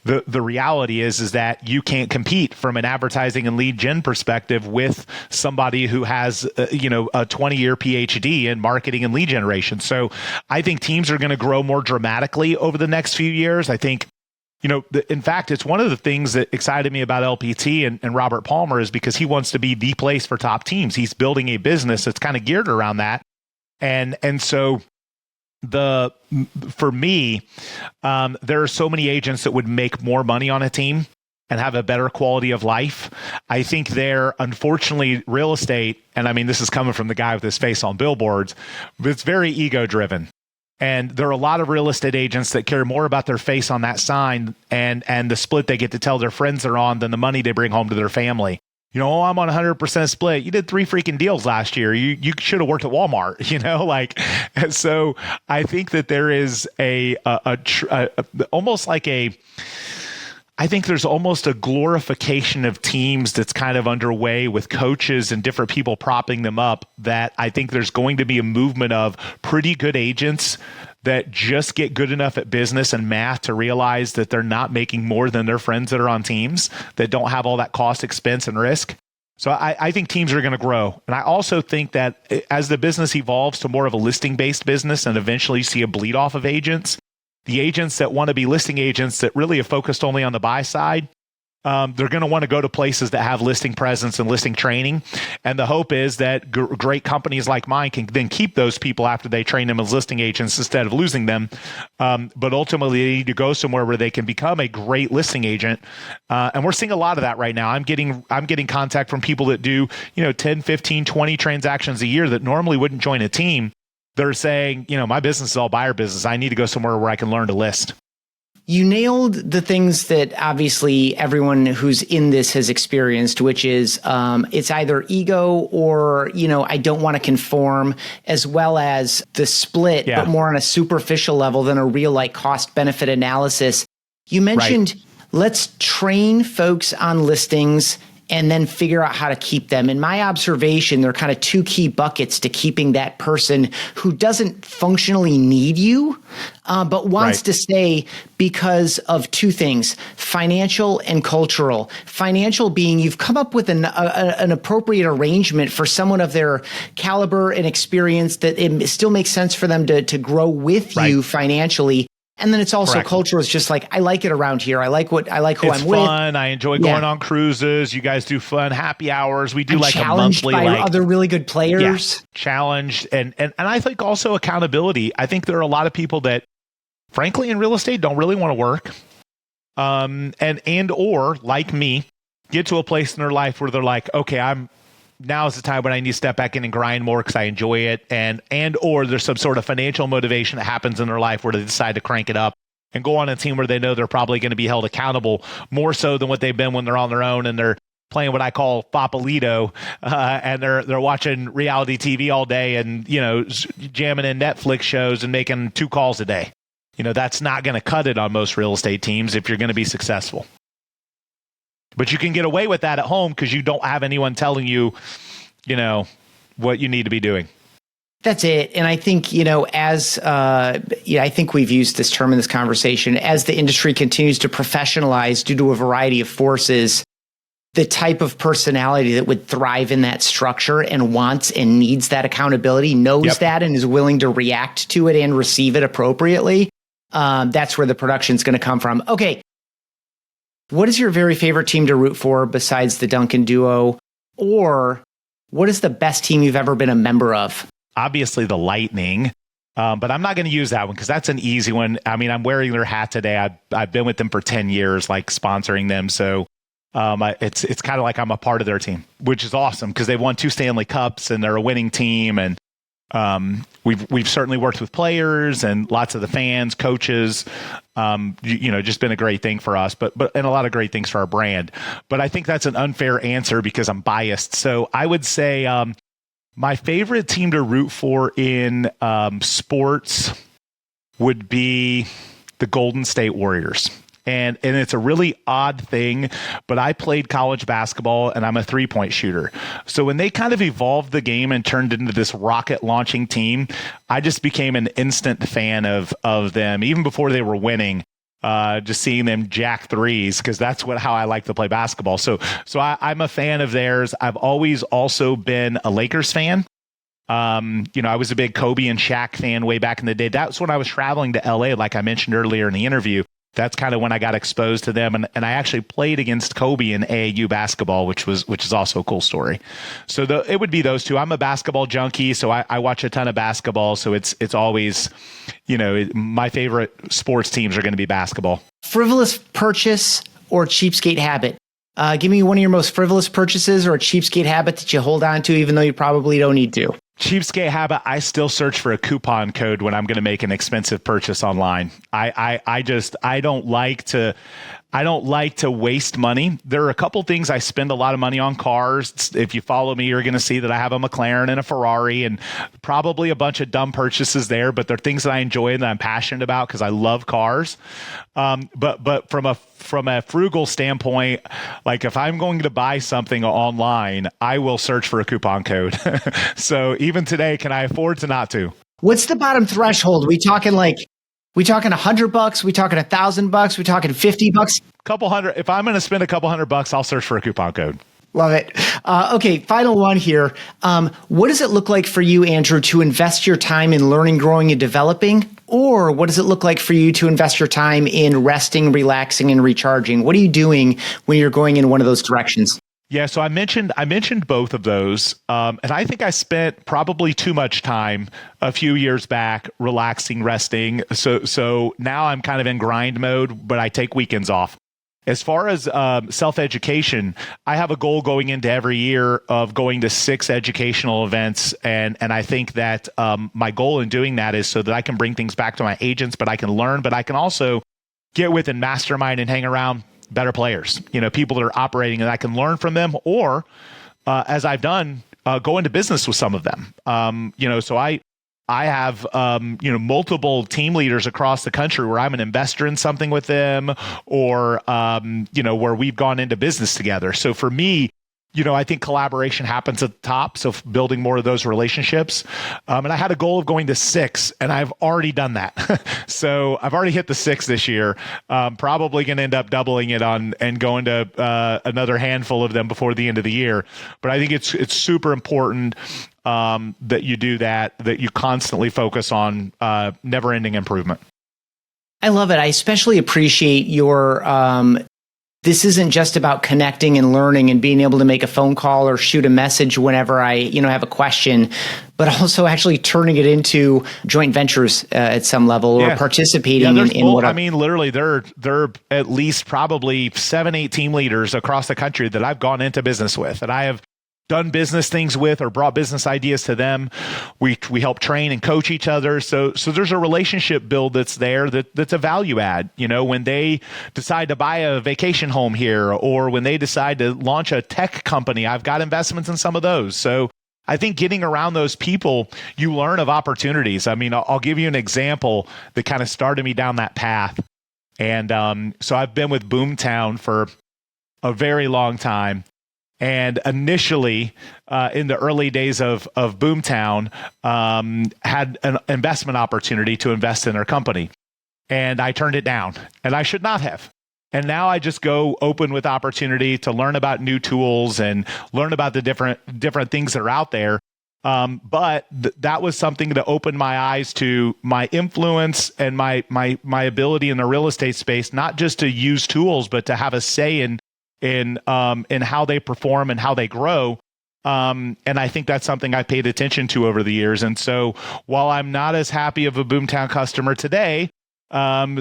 Speaker 3: the reality is that you can't compete from an advertising and lead gen perspective with somebody who has a 20-year PhD in marketing and lead generation. So I think teams are going to grow more dramatically over the next few years. I think, in fact, it's one of the things that excited me about LPT and Robert Palmer is because he wants to be the place for top teams. He's building a business that's kind of geared around that. And so for me, there are so many agents that would make more money on a team and have a better quality of life. I think unfortunately, real estate, and I mean, this is coming from the guy with his face on billboards, but it's very ego driven. And there are a lot of real estate agents that care more about their face on that sign and the split they get to tell their friends they're on than the money they bring home to their family. I'm on 100% split. You did 3 freaking deals last year. You should have worked at Walmart, and so I think that there is I think there's almost a glorification of teams that's kind of underway with coaches and different people propping them up, that I think there's going to be a movement of pretty good agents that just get good enough at business and math to realize that they're not making more than their friends that are on teams that don't have all that cost, expense, and risk. So I think teams are going to grow. And I also think that as the business evolves to more of a listing-based business and eventually see a bleed off of agents, the agents that want to be listing agents that really are focused only on the buy side, they're going to want to go to places that have listing presence and listing training. And the hope is that great companies like mine can then keep those people after they train them as listing agents instead of losing them. But ultimately, they need to go somewhere where they can become a great listing agent. And we're seeing a lot of that right now. I'm getting contact from people that do 10, 15, 20 transactions a year that normally wouldn't join a team. They're saying, my business is all buyer business. I need to go somewhere where I can learn to list.
Speaker 1: You nailed the things that obviously everyone who's in this has experienced, which is it's either ego or, I don't want to conform, as well as the split, but more on a superficial level than a real cost benefit analysis. You mentioned let's train folks on listings and then figure out how to keep them. In my observation, there are kind of 2 key buckets to keeping that person who doesn't functionally need you, but wants to stay because of 2 things, financial and cultural. Financial being you've come up with an appropriate arrangement for someone of their caliber and experience that it still makes sense for them to grow with you financially. And then it's also cultural. It's just I like it around here. I like who I'm with.
Speaker 3: It's fun. I enjoy going on cruises. You guys do fun happy hours. We do a monthly
Speaker 1: by other really good players.
Speaker 3: Challenged. And I think also accountability. I think there are a lot of people that frankly in real estate don't really want to work. Or like me, get to a place in their life where they're like, okay, I'm now is the time when I need to step back in and grind more because I enjoy it, and or there's some sort of financial motivation that happens in their life where they decide to crank it up and go on a team where they know they're probably going to be held accountable more so than what they've been when they're on their own and they're playing what I call Foppolito, and they're watching reality TV all day and, jamming in Netflix shows and making 2 calls a day. That's not going to cut it on most real estate teams if you're going to be successful. But you can get away with that at home because you don't have anyone telling you, what you need to be doing.
Speaker 1: That's it. And I think, I think we've used this term in this conversation, as the industry continues to professionalize due to a variety of forces, the type of personality that would thrive in that structure and wants and needs that accountability, knows that and is willing to react to it and receive it appropriately. That's where the production is going to come from. Okay. What is your very favorite team to root for besides the Duncan Duo? Or what is the best team you've ever been a member of?
Speaker 3: Obviously the Lightning, but I'm not going to use that one because that's an easy one. I mean, I'm wearing their hat today. I've been with them for 10 years, like sponsoring them. So it's kind of like I'm a part of their team, which is awesome because they've won 2 Stanley Cups and they're a winning team. And we've certainly worked with players and lots of the fans, coaches, just been a great thing for us, but and a lot of great things for our brand. But I think that's an unfair answer because I'm biased. So I would say my favorite team to root for in sports would be the Golden State Warriors. And it's a really odd thing, but I played college basketball and I'm a 3-point shooter. So when they kind of evolved the game and turned into this rocket launching team, I just became an instant fan of them, even before they were winning. Just seeing them jack threes, because that's how I like to play basketball. So I'm a fan of theirs. I've always also been a Lakers fan. I was a big Kobe and Shaq fan way back in the day. That's when I was traveling to LA, like I mentioned earlier in the interview. That's kind of when I got exposed to them. And I actually played against Kobe in AAU basketball, which is also a cool story. So it would be those two. I'm a basketball junkie, so I watch a ton of basketball. So it's always, my favorite sports teams are going to be basketball.
Speaker 1: Frivolous purchase or cheapskate habit? Give me one of your most frivolous purchases or a cheapskate habit that you hold on to, even though you probably don't need to.
Speaker 3: Cheapskate habit, I still search for a coupon code when I'm going to make an expensive purchase online. I don't like to waste money. There are a couple things I spend a lot of money on. Cars. If you follow me, you're going to see that I have a McLaren and a Ferrari and probably a bunch of dumb purchases there, but they're things that I enjoy and that I'm passionate about because I love cars. But from a frugal standpoint, like if I'm going to buy something online, I will search for a coupon code. So even today, can I afford to not to?
Speaker 1: What's the bottom threshold? We talking $100? We talking $1,000? We talking $50?
Speaker 3: Couple hundred. If I'm going to spend a couple $100, I'll search for a coupon code.
Speaker 1: Love it. Okay, final one here. What does it look like for you, Andrew, to invest your time in learning, growing, and developing? Or what does it look like for you to invest your time in resting, relaxing, and recharging? What are you doing when you're going in one of those directions?
Speaker 3: Yeah, so I mentioned both of those, and I think I spent probably too much time a few years back relaxing, resting. So now I'm kind of in grind mode, but I take weekends off. As far as self-education, I have a goal going into every year of going to 6 educational events, and I think that my goal in doing that is so that I can bring things back to my agents, but I can learn, but I can also get with and mastermind and hang around better players, people that are operating, and I can learn from them, or as I've done, go into business with some of them. So I have, multiple team leaders across the country where I'm an investor in something with them, or, where we've gone into business together. So for me, I think collaboration happens at the top. So building more of those relationships. And I had a goal of going to 6, and I've already done that. So I've already hit the 6 this year. Probably going to end up doubling it and going to another handful of them before the end of the year. But I think it's super important that you do that you constantly focus on never-ending improvement.
Speaker 1: I love it. I especially appreciate your this isn't just about connecting and learning and being able to make a phone call or shoot a message whenever I, have a question, but also actually turning it into joint ventures at some level or participating in what
Speaker 3: I mean, literally there are at least probably 7-8 team leaders across the country that I've gone into business with, and I have done business things with or brought business ideas to them. We help train and coach each other. So there's a relationship build that's there that's a value add. When they decide to buy a vacation home here, or when they decide to launch a tech company, I've got investments in some of those. So I think getting around those people, you learn of opportunities. I mean, I'll give you an example that kind of started me down that path. And so I've been with Boomtown for a very long time. And initially, in the early days of Boomtown, had an investment opportunity to invest in their company. And I turned it down, and I should not have. And now I just go open with opportunity to learn about new tools and learn about the different things that are out there. But that was something that opened my eyes to my influence and my ability in the real estate space, not just to use tools, but to have a say in how they perform and how they grow. And I think that's something I paid attention to over the years. And so while I'm not as happy of a Boomtown customer today,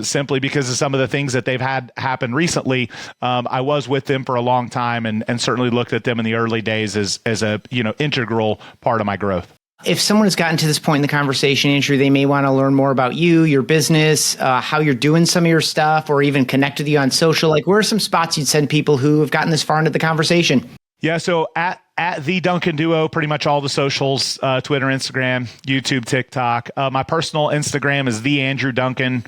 Speaker 3: simply because of some of the things that they've had happen recently, I was with them for a long time and certainly looked at them in the early days as a integral part of my growth.
Speaker 1: If someone has gotten to this point in the conversation, Andrew, they may want to learn more about you, your business, how you're doing some of your stuff, or even connect with you on social. Like, where are some spots you'd send people who have gotten this far into the conversation? Yeah, so at the Duncan Duo, pretty much all the socials, Twitter, Instagram, YouTube, TikTok. My personal Instagram is the Andrew Duncan.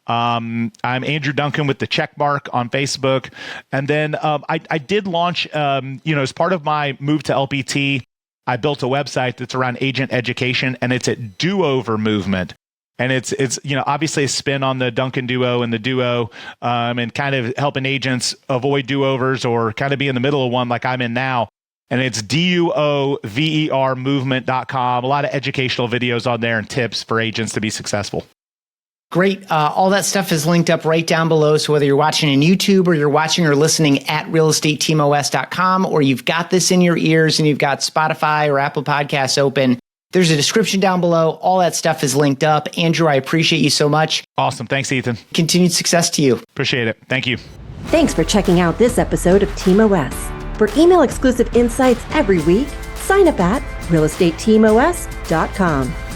Speaker 1: I'm Andrew Duncan with the check mark on Facebook. And then I did launch, as part of my move to LPT, I built a website that's around agent education, and it's at Do-Over Movement. And it's obviously a spin on the Duncan Duo and the Duo, and kind of helping agents avoid do-overs or kind of be in the middle of one like I'm in now. And it's DUOVER movement.com. A lot of educational videos on there and tips for agents to be successful. Great. All that stuff is linked up right down below. So whether you're watching on YouTube or you're watching or listening at realestateteamos.com, or you've got this in your ears and you've got Spotify or Apple Podcasts open, there's a description down below. All that stuff is linked up. Andrew, I appreciate you so much. Awesome. Thanks, Ethan. Continued success to you. Appreciate it. Thank you.
Speaker 2: Thanks for checking out this episode of Team OS. For email exclusive insights every week, sign up at realestateteamos.com.